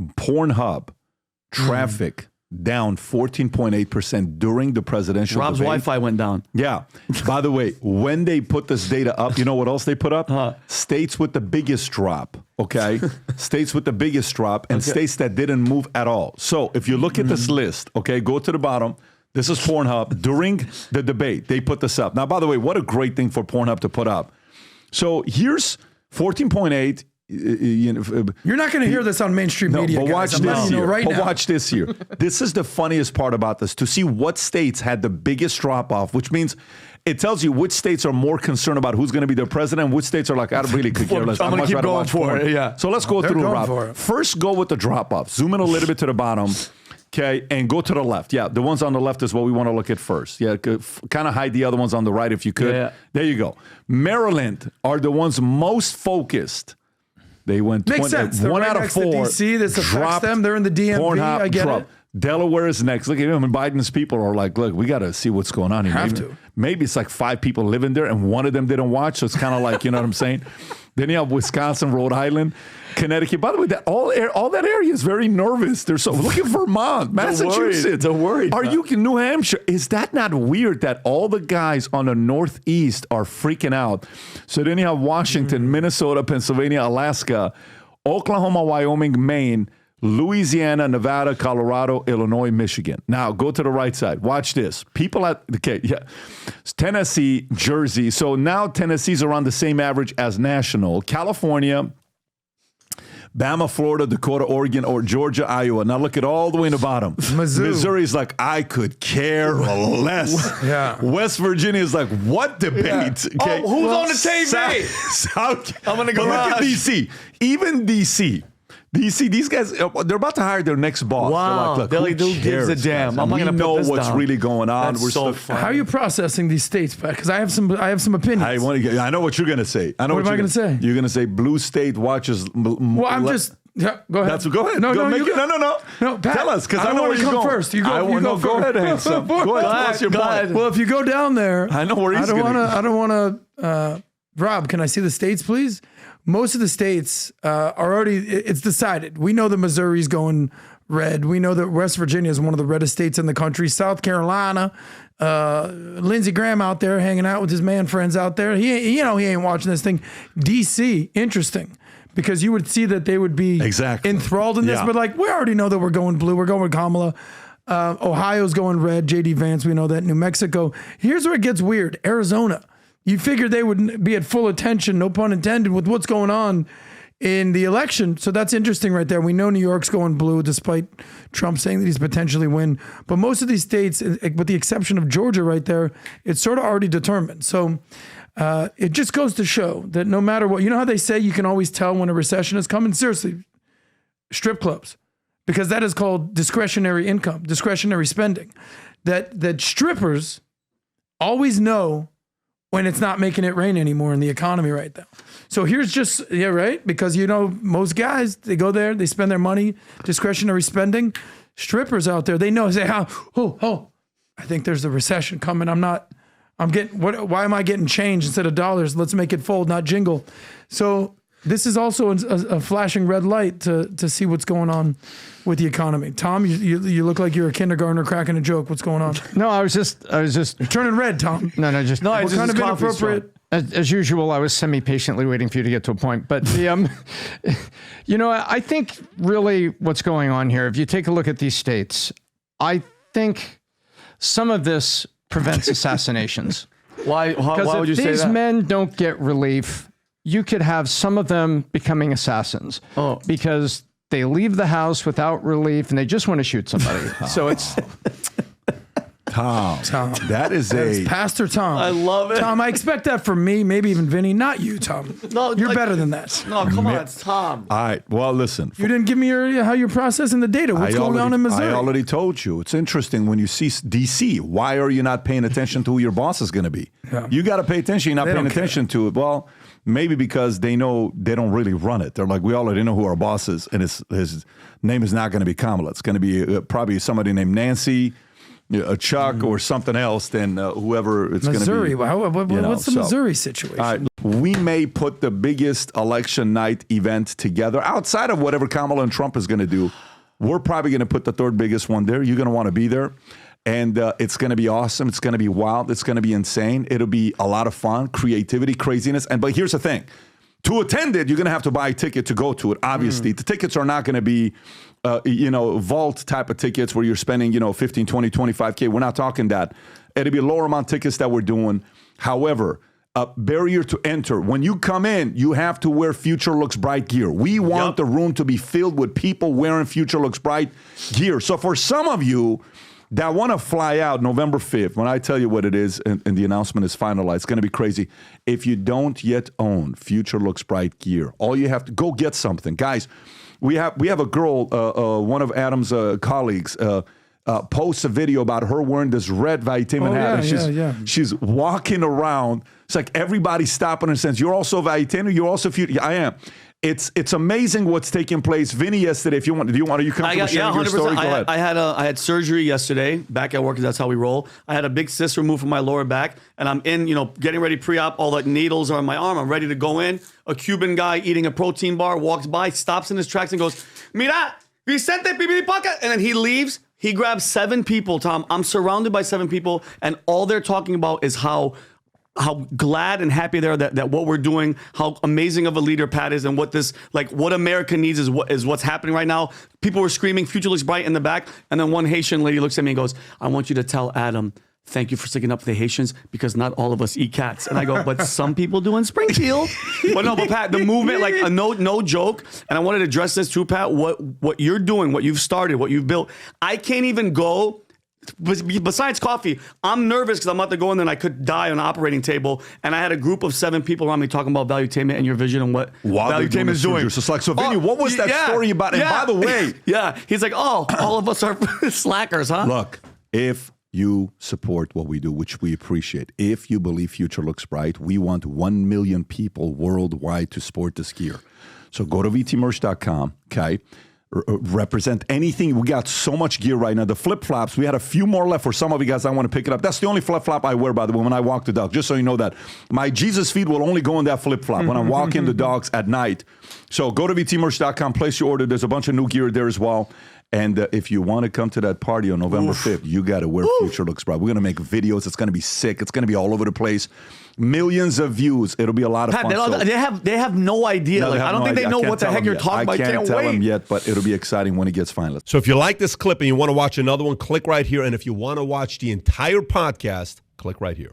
PornHub traffic down 14.8% during the presidential Rob's debate. Wi-Fi went down. Yeah. By the way, when they put this data up, you know what else they put up? States with the biggest drop, okay? States with the biggest drop and states that didn't move at all. So if you look at this list, okay, go to the bottom. This is PornHub. During the debate, they put this up. Now, by the way, what a great thing for PornHub to put up. So here's 14.8. You're not going to hear this on mainstream media, but guys. watch this here. Right but now. watch this here. This is the funniest part about this, to see what states had the biggest drop-off, which means it tells you which states are more concerned about who's going to be their president, which states are like, I really could care less. I'm going to keep going for it. Yeah. So let's go through, Rob. First, go with the drop-off. Zoom in a little bit to the bottom. Okay, and go to the left. Yeah, the ones on the left is what we want to look at first. Yeah, kind of hide the other ones on the right if you could. Yeah. There you go. Maryland are the ones most focused. They went Makes sense. They're 1 right out of next to 4. DC. This affects them. They're in the DMV. PornHub, I get it. Delaware is next. Look at him. And Biden's people are like, look, we got to see what's going on here. Maybe it's like 5 people living there and one of them didn't watch. So it's kind of like, you know what I'm saying? Then you have Wisconsin, Rhode Island, Connecticut. By the way, all that area is very nervous. They're so look at Vermont, Massachusetts. They're worried. Are you in New Hampshire? Is that not weird that all the guys on the Northeast are freaking out? So then you have Washington, Minnesota, Pennsylvania, Alaska, Oklahoma, Wyoming, Maine, Louisiana, Nevada, Colorado, Illinois, Michigan. Now go to the right side. Watch this. Tennessee, Jersey. So now Tennessee's around the same average as national. California, Bama, Florida, Dakota, Oregon, or Georgia, Iowa. Now look at all the way in the bottom. Missouri's like, I could care less. West Virginia is like, what debate? Yeah. Okay. Oh, who's on the TV? I'm going to go look at DC. Even DC, these guys, they're about to hire their next boss. Wow. They're like, look, who gives a damn? I'm we gonna know put this what's down. really going on. That's so funny. How are you processing these states, Pat? Because I have some opinions. I know what you're going to say. What am I going to say? You're going to say blue state watches. Well, I'm just... Yeah, go ahead. Go ahead. No, Pat, tell us, because I know where you're going. First. You go go ahead, handsome. Go ahead. Tell us your point. Well, if you go down there... I know where he's going. I don't want to... Rob, can I see the states, please? Most of the states are already, it's decided. We know that Missouri's going red. We know that West Virginia is one of the reddest states in the country. South Carolina, Lindsey Graham out there hanging out with his man friends out there. He ain't watching this thing. DC, interesting, because you would see that they would be enthralled in this, but like, we already know that we're going blue. We're going with Kamala. Ohio's going red. J.D. Vance, we know that. New Mexico. Here's where it gets weird. Arizona. You figured they would be at full attention, no pun intended, with what's going on in the election. So that's interesting right there. We know New York's going blue, despite Trump saying that he's potentially win. But most of these states, with the exception of Georgia right there, it's sort of already determined. So it just goes to show that no matter what, you know how they say you can always tell when a recession is coming? Seriously, strip clubs. Because that is called discretionary income, discretionary spending. That strippers always know when it's not making it rain anymore in the economy right now. So here's just, right? Because, most guys, they go there, they spend their money, discretionary spending. Strippers out there, they know, say, I think there's a recession coming. Why am I getting change instead of dollars? Let's make it fold, not jingle. So this is also a flashing red light to see what's going on with the economy. Tom, you look like you're a kindergartner cracking a joke. What's going on? No, I was just You're turning red, Tom. No, what kind of inappropriate? As usual, I was semi-patiently waiting for you to get to a point. But I think really what's going on here, if you take a look at these states, I think some of this prevents assassinations. Why would you say that? Because if these men don't get relief, you could have some of them becoming assassins. Because they leave the house without relief and they just want to shoot somebody. So it's... Tom. That is Pastor Tom. I love it. Tom, I expect that from me, maybe even Vinny. Not you, Tom. No, you're better than that. No, come on, it's Tom. All right. Well, listen. You didn't give me how you're processing the data. What's going on in Missouri? I already told you. It's interesting when you see DC. Why are you not paying attention to who your boss is going to be? Yeah. You got to pay attention. You're not paying attention to it. Well, maybe because they know they don't really run it. They're like, we already know who our boss is, and his name is not going to be Kamala. It's going to be probably somebody named Nancy. a Chuck or something else, then whoever it's going to be. Missouri. What's the Missouri situation? We may put the biggest election night event together outside of whatever Kamala and Trump is going to do. We're probably going to put the third biggest one there. You're going to want to be there. And it's going to be awesome. It's going to be wild. It's going to be insane. It'll be a lot of fun, creativity, craziness. But here's the thing. To attend it, you're going to have to buy a ticket to go to it, obviously. The tickets are not going to be, vault type of tickets where you're spending, 15, 20, 25K. We're not talking that. It'll be lower amount tickets that we're doing. However, a barrier to enter. When you come in, you have to wear Future Looks Bright gear. We want the room to be filled with people wearing Future Looks Bright gear. So for some of you that want to fly out November 5th, when I tell you what it is and the announcement is finalized, it's going to be crazy. If you don't yet own Future Looks Bright gear, all you have to go get something. Guys, we have a girl, one of Adam's colleagues, posts a video about her wearing this red Valuetainment hat. And she's walking around. It's like everybody's stopping her and says, "You're also Valuetainer? You're also Future?" I am. It's amazing what's taking place. Vinny, yesterday, if you want, are you comfortable sharing your story? Go ahead. I had surgery yesterday back at work because that's how we roll. I had a big cyst removed from my lower back, and I'm in, getting ready pre-op. All the needles are on my arm. I'm ready to go in. A Cuban guy eating a protein bar walks by, stops in his tracks, and goes, "Mira, Vicente Pipipaca," and then he leaves. He grabs 7 people, Tom. I'm surrounded by 7 people, and all they're talking about is how glad and happy they are that what we're doing, how amazing of a leader Pat is, and what America needs is what's happening right now. People were screaming, "Future Looks Bright" in the back, and then one Haitian lady looks at me and goes, "I want you to tell Adam, thank you for sticking up for the Haitians because not all of us eat cats." And I go, "But some people do in Springfield." But Pat, the movement, no joke. And I wanted to address this too, Pat. What you're doing, what you've started, what you've built. I can't even go. Besides coffee, I'm nervous because I'm about to go in there and I could die on an operating table. And I had a group of 7 people around me talking about Valuetainment and your vision and what Valuetainment is doing. So Vinny, what was that story about? And by the way, he's like, "Oh, all of us are slackers, huh?" Look, if you support what we do, which we appreciate, if you believe Future Looks Bright, we want 1 million people worldwide to sport this gear. So go to vtmerch.com, okay? Represent anything. We got so much gear right now. The flip-flops, we had a few more left for some of you guys. I want to pick it up. That's the only flip-flop I wear, by the way, when I walk the dog, just so you know that. My Jesus feet will only go in that flip-flop when I'm walking the dogs at night. So go to vtmerch.com, place your order. There's a bunch of new gear there as well. And if you want to come to that party on November 5th, you got to wear Future Looks Bright. We're going to make videos. It's going to be sick. It's going to be all over the place. Millions of views. It'll be a lot of fun. They have no idea. No, I don't think they know what the heck you're talking about. I can't tell them yet, but it'll be exciting when it gets finalized. So if you like this clip and you want to watch another one, click right here. And if you want to watch the entire podcast, click right here.